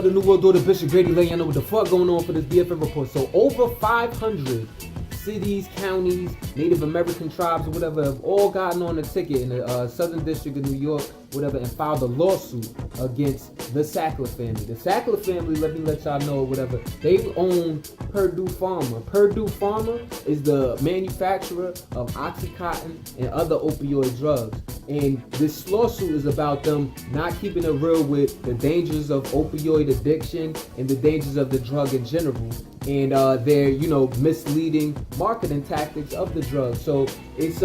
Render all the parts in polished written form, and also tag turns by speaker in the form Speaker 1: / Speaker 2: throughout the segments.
Speaker 1: The New World Order, Bishop Grady letting y'all know what the fuck going on for this BFN report. So over 500 cities, counties, Native American tribes, or whatever, have all gotten on a ticket in the Southern District of New York, whatever, and filed a lawsuit against the Sackler family. The Sackler family, let me let y'all know, whatever, they own Purdue Pharma. Purdue Pharma is the manufacturer of Oxycontin and other opioid drugs. And this lawsuit is about them not keeping it real with the dangers of opioid addiction and the dangers of the drug in general, and their misleading marketing tactics of the drug. So it's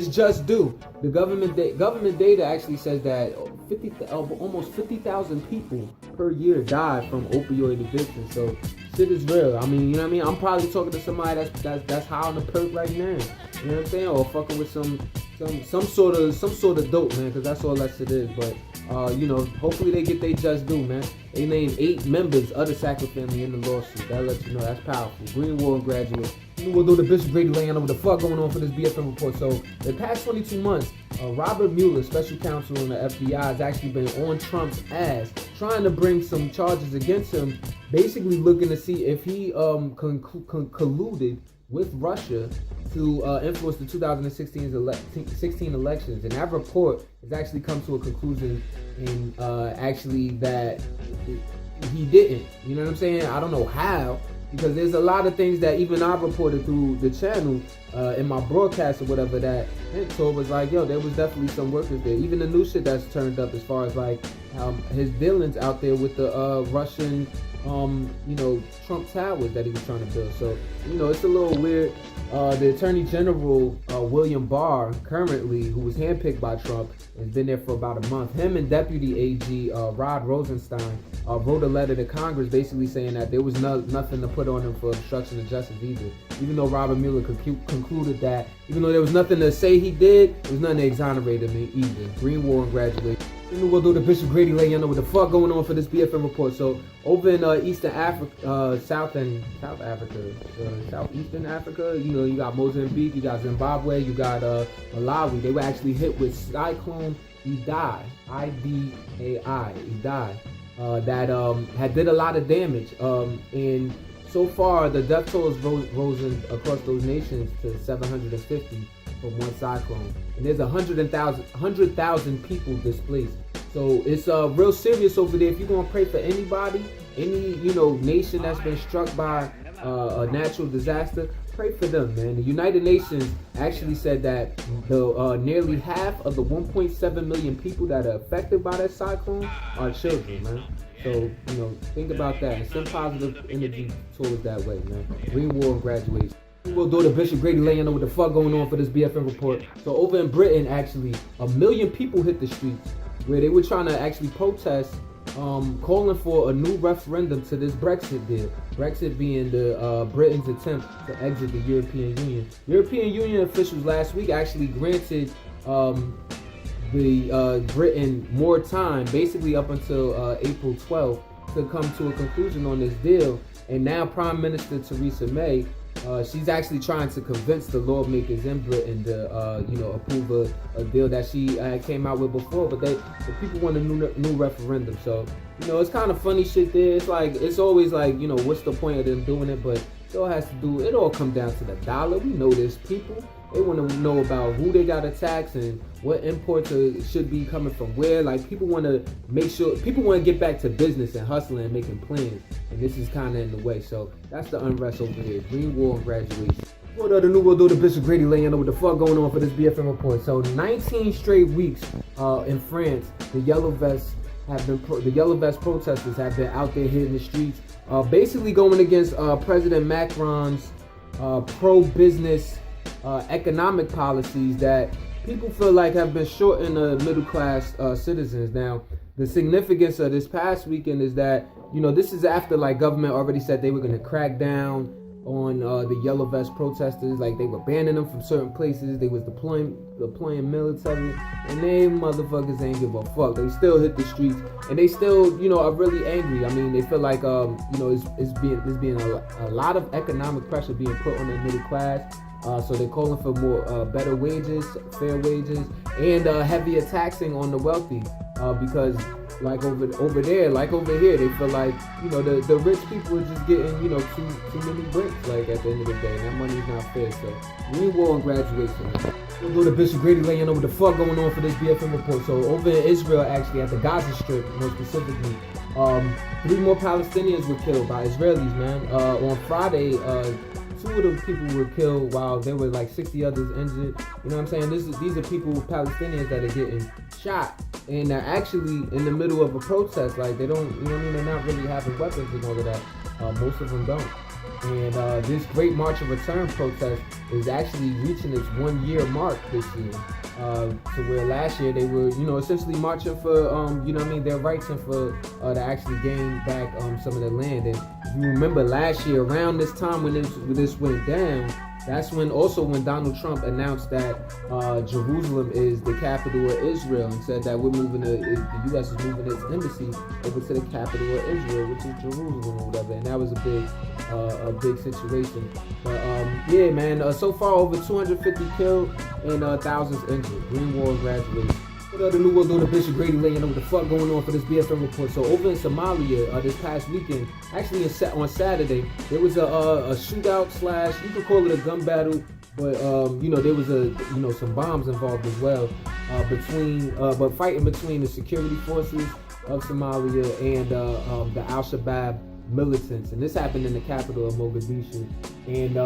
Speaker 1: just due. The government data actually says that almost 50,000 people per year die from opioid addiction. So shit is real. I mean, you know what I mean? I'm probably talking to somebody that's high on the perk right now. You know what I'm saying? Or fucking with some sort of dope, man, because that's all that shit is. But hopefully they get their just due, man. They named 8 members of the Sackler family in the lawsuit. That lets you know that's powerful. Greenwald graduate. We'll do the Bishop Grady laying out what the fuck going on for this BFN report. So the past 22 months, Robert Mueller, special counsel in the FBI, has actually been on Trump's ass, trying to bring some charges against him, basically looking to see if he colluded with Russia to influence the 2016 elections. And that report has actually come to a conclusion in actually that he didn't. You know what I'm saying? I don't know how, because there's a lot of things that even I reported through the channel in my broadcast or whatever that Hintor was like, yo, there was definitely some workers there. Even the new shit that's turned up as far as like his dealings out there with the Russian Trump Towers that he was trying to build. So, it's a little weird. The Attorney General, William Barr, currently, who was handpicked by Trump, has been there for about a month. Him and Deputy AG Rod Rosenstein wrote a letter to Congress basically saying that there was nothing to put on him for obstruction of justice either. Even though Robert Mueller concluded that, even though there was nothing to say he did, there was nothing to exonerate him either. Greenwald graduated. We'll do the Bishop Grady letting you know what the fuck going on for this BFN report. So over in Eastern Africa, Southeastern Africa, you got Mozambique, you got Zimbabwe, you got Malawi. They were actually hit with Cyclone Idai, I-D-A-I, Idai, that had did a lot of damage. And so far, the death toll has risen across those nations to 750 from one cyclone, and there's 100,000 people displaced. So it's real serious over there. If you're gonna pray for anybody, any nation that's been struck by a natural disaster, pray for them, man. The United Nations actually said that the nearly half of the 1.7 million people that are affected by that cyclone are children, man. So think about that and send positive energy towards that way, man. Greenwald graduates. We'll do the Bishop Grady laying out what the fuck going on for this BFN report. So over in Britain, actually, 1 million people hit the streets where they were trying to actually protest, calling for a new referendum to this Brexit deal. Brexit being the Britain's attempt to exit the European Union. European Union officials last week actually granted Britain more time, basically up until April 12th, to come to a conclusion on this deal. And now Prime Minister Theresa May, she's actually trying to convince the lawmakers in Britain to, approve a deal that she came out with before. But the people want a new referendum. So, it's kind of funny shit there. It's like, it's always like, what's the point of them doing it? But it all comes down to the dollar. We know this, people. They want to know about who they got to tax and what imports should be coming from where. Like, people want to make sure, people want to get back to business and hustling and making plans. And this is kind of in the way. So that's the unrest over there. Greenwald graduation. What the New World Order, Bishop Grady laying out what the fuck going on for this BFN report. So 19 straight weeks in France, the Yellow Vest protesters have been out there hitting the streets, basically going against President Macron's pro-business economic policies that people feel like have been shorting the middle class citizens. Now, the significance of this past weekend is that, this is after like government already said they were going to crack down on the Yellow Vest protesters. Like, they were banning them from certain places. They was deploying military, and they motherfuckers ain't give a fuck. They still hit the streets, and they still, are really angry. I mean, they feel like, it's being a lot of economic pressure being put on the middle class. So they're calling for more better wages, fair wages, and heavier taxing on the wealthy, because like over there, like over here, they feel like, you know, the rich people are just getting, you know, too many bricks, like, at the end of the day, and that money's not fair. So we war on graduation. We'll go to Bishop Grady laying over the fuck going on for this BFN report. So over in Israel, actually at the Gaza Strip, more specifically, 3 more Palestinians were killed by Israelis, man. On Friday, 2 of the people were killed while there were like 60 others injured. You know what I'm saying? These are people, Palestinians, that are getting shot, and they're actually in the middle of a protest. Like, they don't, you know what I mean? They're not really having weapons and all of that. Most of them don't. And this Great March of Return protest is actually reaching its 1-year mark this year. To where last year they were, you know, essentially marching for, you know what I mean, their rights and for to actually gain back some of the land. And if you remember last year, around this time when this went down, that's when Donald Trump announced that Jerusalem is the capital of Israel, and said that the U.S. is moving its embassy over to the capital of Israel, which is Jerusalem or whatever. And that was a big situation. But yeah, man. So far, over 250 killed and thousands injured. Green War graduated. The NEWZ on the Bishop Grady laying over the fuck going on for this BFN report. So over in Somalia, this past weekend, actually on Saturday, there was a shootout / you could call it a gun battle, but you know, there was some bombs involved as well, but fighting between the security forces of Somalia and the Al-Shabaab militants, and this happened in the capital of Mogadishu, and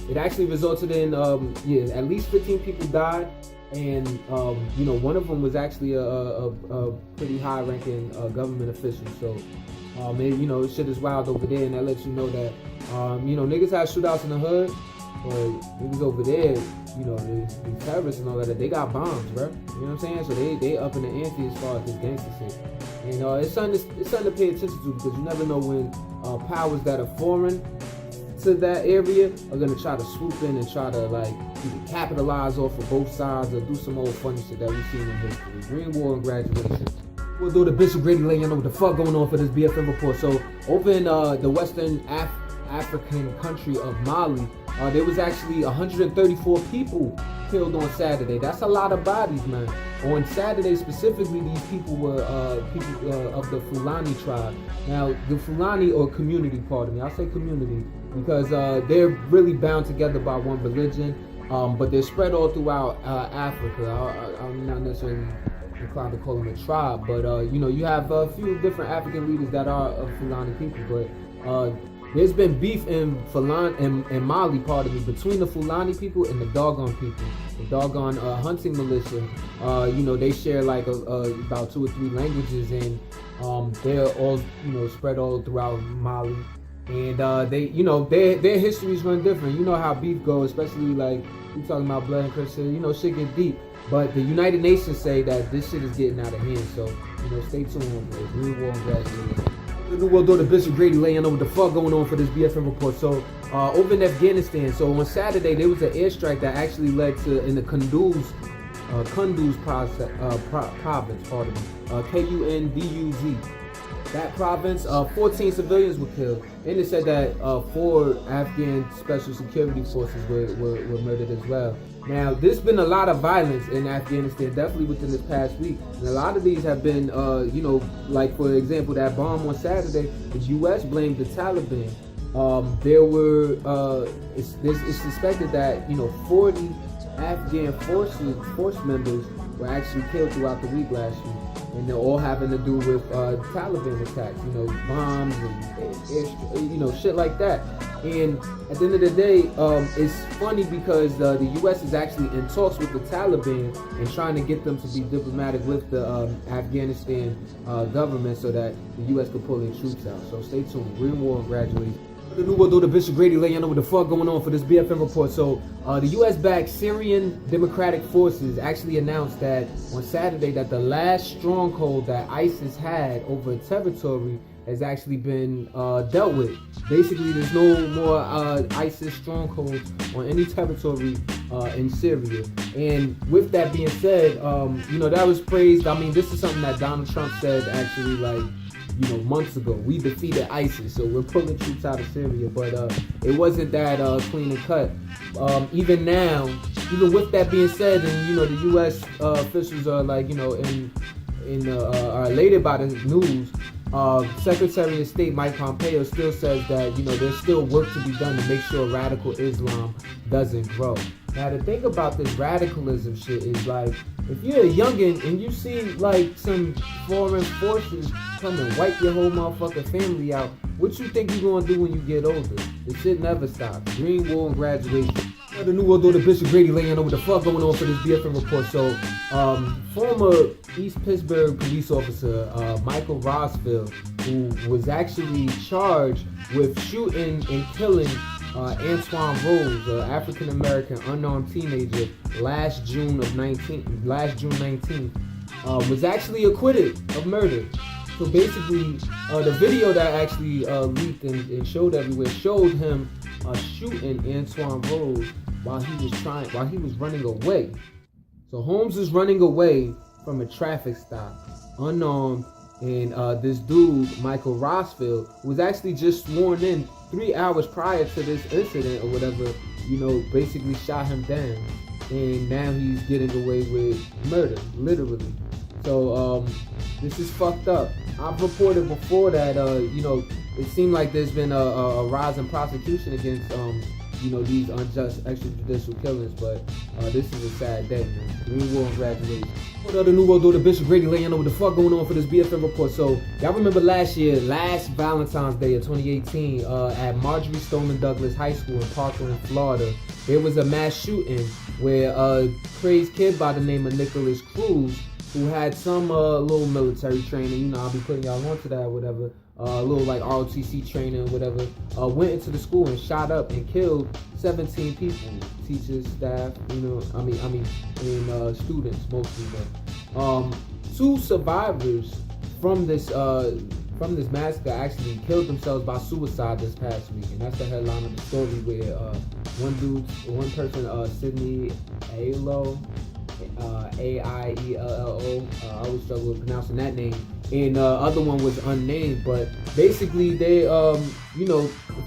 Speaker 1: it actually resulted in at least 15 people died. And you know, one of them was actually a pretty high-ranking government official. So you know, shit is wild over there, and that lets you know that you know, niggas have shootouts in the hood, but niggas over there, you know, these terrorists and all that, they got bombs, bro. You know what I'm saying? So they up in the ante as far as this gangster shit. And it's something to pay attention to, because you never know when powers that are foreign to that area are gonna try to swoop in and try to, like, either capitalize off of both sides or do some old funny shit that we've seen in history. Green War and graduation. We'll do the Bishop Grady laying over the fuck going on for this BFN report. So over in the Western African country of Mali, there was actually 134 people killed on Saturday. That's a lot of bodies, man. On Saturday specifically, these people were people of the Fulani tribe. Now, the Fulani, or community, pardon me, I'll say community, because they're really bound together by one religion, but they're spread all throughout Africa. I'm not necessarily inclined to call them a tribe, but you know, you have a few different African leaders that are of Fulani people, but there's been beef in Mali, between the Fulani people and the Dogon people. The Dogon hunting militia, you know, they share like about 2 or 3 languages, and they're all, you know, spread all throughout Mali. And they, you know, their histories run different. You know how beef goes, especially like we talking about blood and Christian. You know, shit get deep. But the United Nations say that this shit is getting out of hand. So, you know, stay tuned. Green War and graduation. The NEWZ on the Bishop Grady laying over the fuck going on for this BFN report. So over in Afghanistan, so on Saturday there was an airstrike that actually led to, in the Kunduz province, KUNDUZ. That province, 14 civilians were killed, and it said that 4 Afghan special security forces were murdered as well. Now, there's been a lot of violence in Afghanistan, definitely within this past week, and a lot of these have been, you know, like for example, that bomb on Saturday, the U.S. blamed the Taliban. It's suspected that, you know, 40 Afghan force members were actually killed throughout the week last week. And they're all having to do with Taliban attacks, you know, bombs and you know, shit like that. And at the end of the day, it's funny because the U.S. is actually in talks with the Taliban and trying to get them to be diplomatic with the Afghanistan government so that the U.S. can pull their troops out. So stay tuned. Green War and graduation. The NEWZ on the Bishop Grady laying over the fuck going on for this BFN report. So the U.S.-backed Syrian Democratic Forces actually announced that on Saturday that the last stronghold that ISIS had over territory has actually been dealt with. Basically, there's no more ISIS strongholds on any territory in Syria. And with that being said, you know, that was praised. I mean, this is something that Donald Trump said actually, like, you know, months ago. We defeated ISIS, so we're pulling troops out of Syria, but it wasn't that clean and cut. Even now, even with that being said, and you know, the U.S. officials are like, you know, elated by the news, Secretary of State Mike Pompeo still says that there's still work to be done to make sure radical Islam doesn't grow. Now the thing about this radicalism shit is like, if you're a youngin' and you see like some foreign forces come and wipe your whole motherfucking family out, what you think you gonna do when you get older? The shit never stops. Green Wall and graduation. The New World Order, Bishop Grady laying over the fuck going on for this BFN report. So, former East Pittsburgh police officer Michael Rosfield, who was actually charged with shooting and killing Antoine Rose, an African American unarmed teenager, last June 19th, was actually acquitted of murder. So basically, the video that actually leaked and showed everywhere showed him shooting Antoine Rose while he was running away. So Holmes is running away from a traffic stop, unarmed, and this dude, Michael Rosfield, was actually just sworn in 3 hours prior to this incident or whatever, basically shot him down. And now he's getting away with murder, literally. So this is fucked up. I've reported before that it seemed like there's been a rise in prosecution against these unjust extrajudicial killings, but this is a sad day, man. Green Wall and graduation. What other New World Order, Bishop Grady laying over the fuck going on for this BFN report. So y'all remember last Valentine's Day of 2018, at Marjorie Stoneman Douglas High School in Parkland, Florida, there was a mass shooting where a crazed kid by the name of Nicholas Cruz, who had some little military training, I'll be putting y'all onto that or whatever, a little like ROTC training or whatever, went into the school and shot up and killed 17 people, teachers, staff, and students mostly. But 2 survivors from this massacre actually killed themselves by suicide this past week, and that's the headline of the story, where one person, Sydney Aiello, Aiello, I always struggle with pronouncing that name, and the other one was unnamed, but basically they, of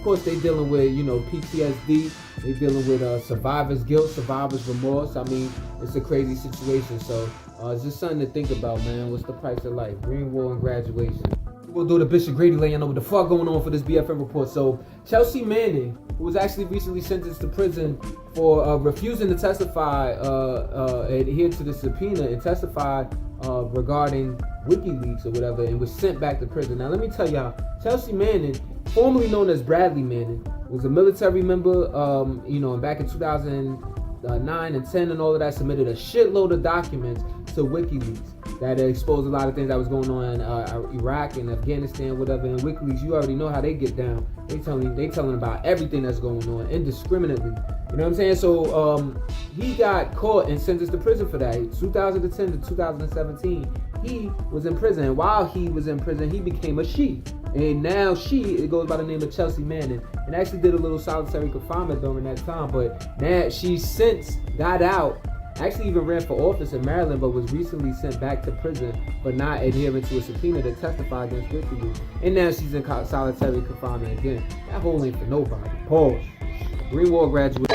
Speaker 1: course they dealing with, PTSD, they dealing with survivor's guilt, survivor's remorse. I mean, it's a crazy situation, so it's just something to think about, man. What's the price of life? Green Wall and graduation. We'll do the Bishop Grady laying over the fuck going on for this BFN report. So Chelsea Manning, who was actually recently sentenced to prison for refusing to testify, adhere to the subpoena and testify regarding WikiLeaks or whatever, and was sent back to prison. Now let me tell y'all, Chelsea Manning, formerly known as Bradley Manning, was a military member, back in 2009 and 10 and all of that, submitted a shitload of documents to WikiLeaks that exposed a lot of things that was going on in Iraq and Afghanistan, whatever. And WikiLeaks, you already know how they get down. They telling about everything that's going on indiscriminately. You know what I'm saying? So he got caught and sentenced to prison for that. 2010 to 2017, he was in prison. And while he was in prison, he became a she. And now it goes by the name of Chelsea Manning, and actually did a little solitary confinement during that time. But now she's since got out. Actually even ran for office in Maryland, but was recently sent back to prison for not adhering to a subpoena to testify against WikiLeaks. And now she's in solitary confinement again. That whole ain't for nobody. Pause. Green Wall graduate.